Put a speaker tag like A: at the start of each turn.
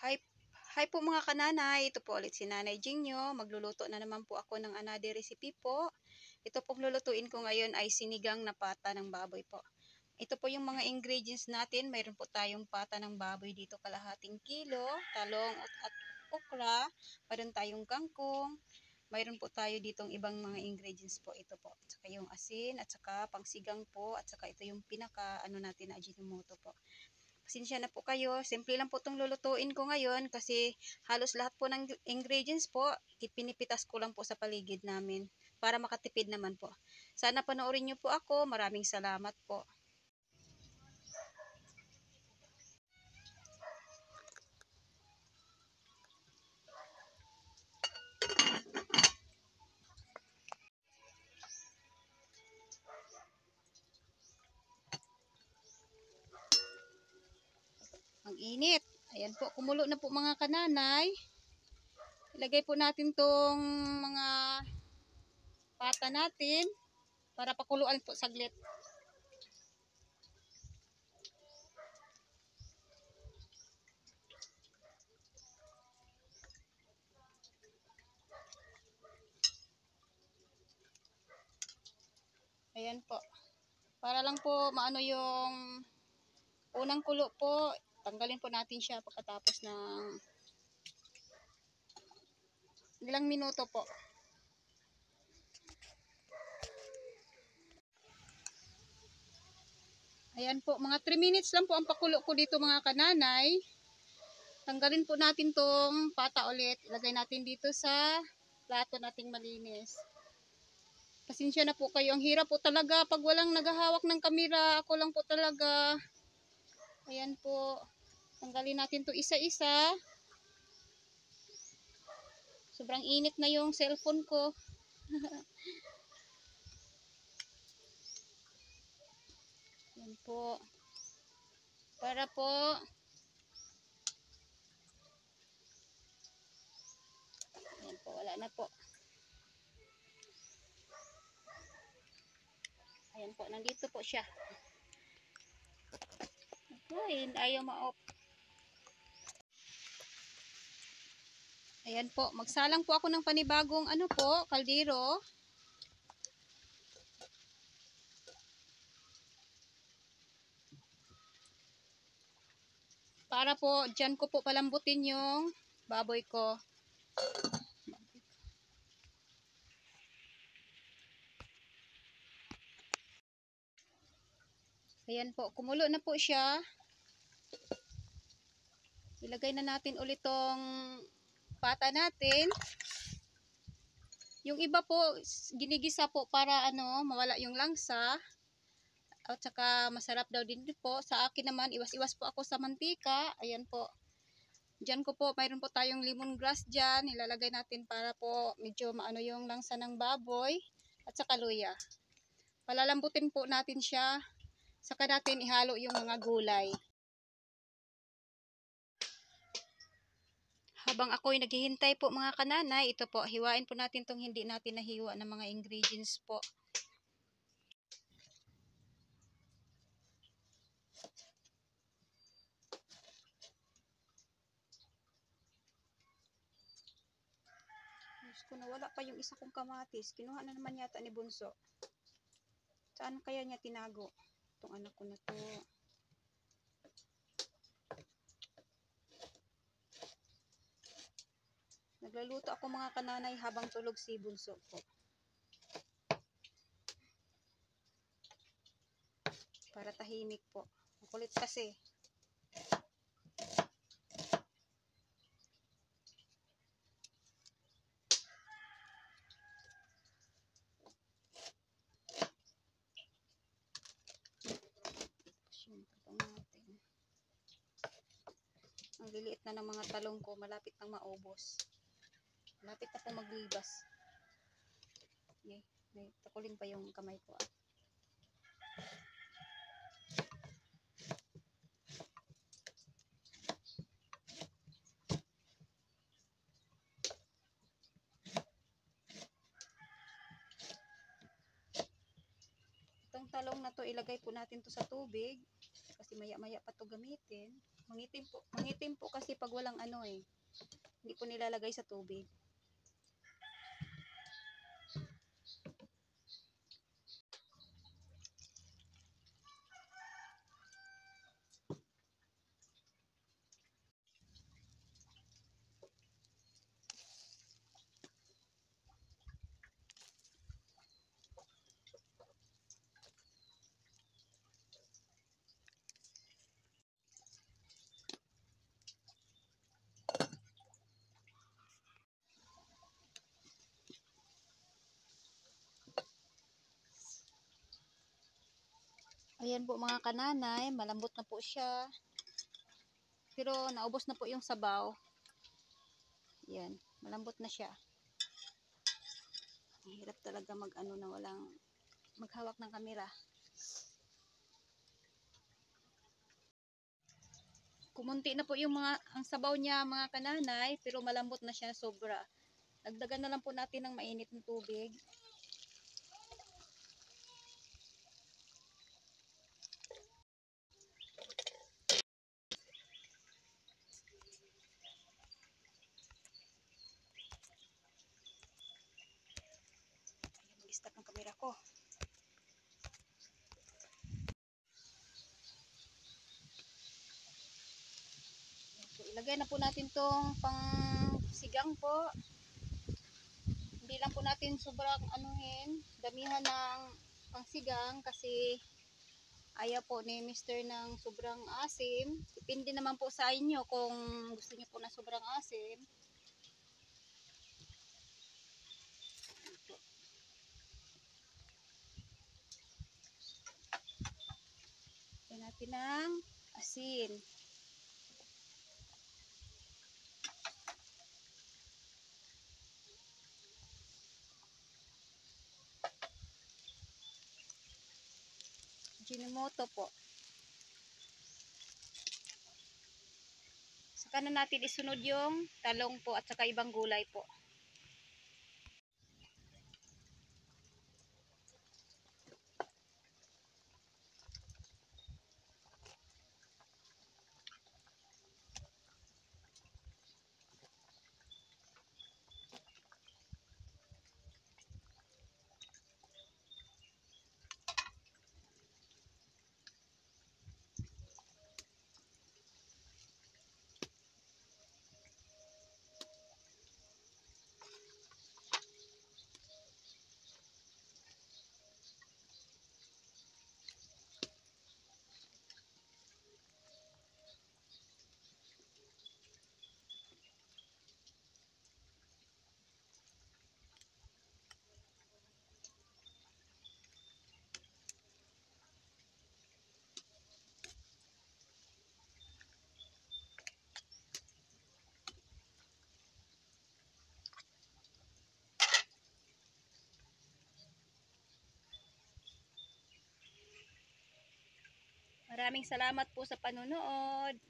A: Hi, hi po mga kananay. Ito po ulit si Nanay Jinyo. Magluluto na naman po ako ng another recipe po. Ito pong lulutuin ko ngayon ay sinigang na pata ng baboy po. Ito po yung mga ingredients natin. Mayroon po tayong pata ng baboy dito kalahating kilo, talong at okra. Mayroon tayong kangkong. Mayroon po tayo ditong ibang mga ingredients po. Ito po. At saka yung asin at saka pangsigang po. At saka ito yung pinaka natin na Ajinomoto po. Pasensya na po kayo. Simple lang po itong lulutuin ko ngayon kasi halos lahat po ng ingredients po, pinipitas ko lang po sa paligid namin para makatipid naman po. Sana panoorin niyo po ako. Maraming salamat po. Ang init. Ayan po, kumulo na po mga kananay. Ilagay po natin tong mga pata natin para pakuluan po saglit. Ayan po. Para lang po maano yung unang kulo po, tanggalin po natin siya pagkatapos ng ilang minuto po. Ayan po, mga 3 minutes lang po ang pakulo ko dito mga kananay. Tanggalin po natin tong pata ulit. Ilagay natin dito sa plato nating malinis. Pasensya na po kayo. Ang hirap po talaga pag walang naghahawak ng kamera. Ako lang po talaga. Ayan po. Tanggalin natin to isa-isa. Sobrang init na yung cellphone ko. Ayan po. Para po ayan po, wala na po. Ayan po, nandito po siya. Ay, ayaw ma-off. Ayan po, magsalang po ako ng panibagong kaldero. Para po, dyan ko po palambutin yung baboy ko. Ayan po, kumulo na po siya. Ilagay na natin ulit tong pata natin. Yung iba po, ginigisa po para mawala yung langsa. At saka masarap daw din po. Sa akin naman, iwas-iwas po ako sa mantika. Ayan po. Diyan ko po, mayroon po tayong lemongrass dyan. Ilalagay natin para po medyo maano yung langsa ng baboy. At saka luya. Palalambutin po natin siya. Saka natin ihalo yung mga gulay. Habang ako'y naghihintay po mga kananay, ito po, hiwain po natin tong hindi natin nahiwa ng mga ingredients po. Diyos ko, nawala pa yung isa kong kamatis. Kinuha na naman yata ni Bunso. Saan kaya niya tinago? Itong anak ko na to. Naglaluto ako mga kananay habang tulog si Bunso po. Para tahimik po. Makulit kasi. Natin. Ang liliit na ng mga talong ko, malapit nang maubos. Malapit na po maglibas. Okay. Takulin pa yung kamay ko. Itong talong na to, ilagay po natin to sa tubig. Kasi maya-maya pa to gamitin. Mangitim po kasi pag walang ano eh. Hindi po nilalagay sa tubig. Ayan po mga kananay, malambot na po siya. Pero naubos na po yung sabaw. Ayan, malambot na siya. Ang hirap talaga mag-ano na walang maghawak ng kamera. Kumunti na po yung ang sabaw niya mga kananay, pero malambot na siya sobra. Dagdagan na lang po natin ng mainit na tubig. Mag-stop ng kamera ko. So, ilagay na po natin tong pang sigang po. Hindi lang po natin sobrang anuhin, damihan ng pangsigang kasi ayaw po ni Mr. ng sobrang asim. Depende naman po sa inyo kung gusto niyo po na sobrang asim. Lagyan natin ng asin. Ajinomoto po. Saka na natin isunod yung talong po at saka ibang gulay po. Maraming salamat po sa panonood.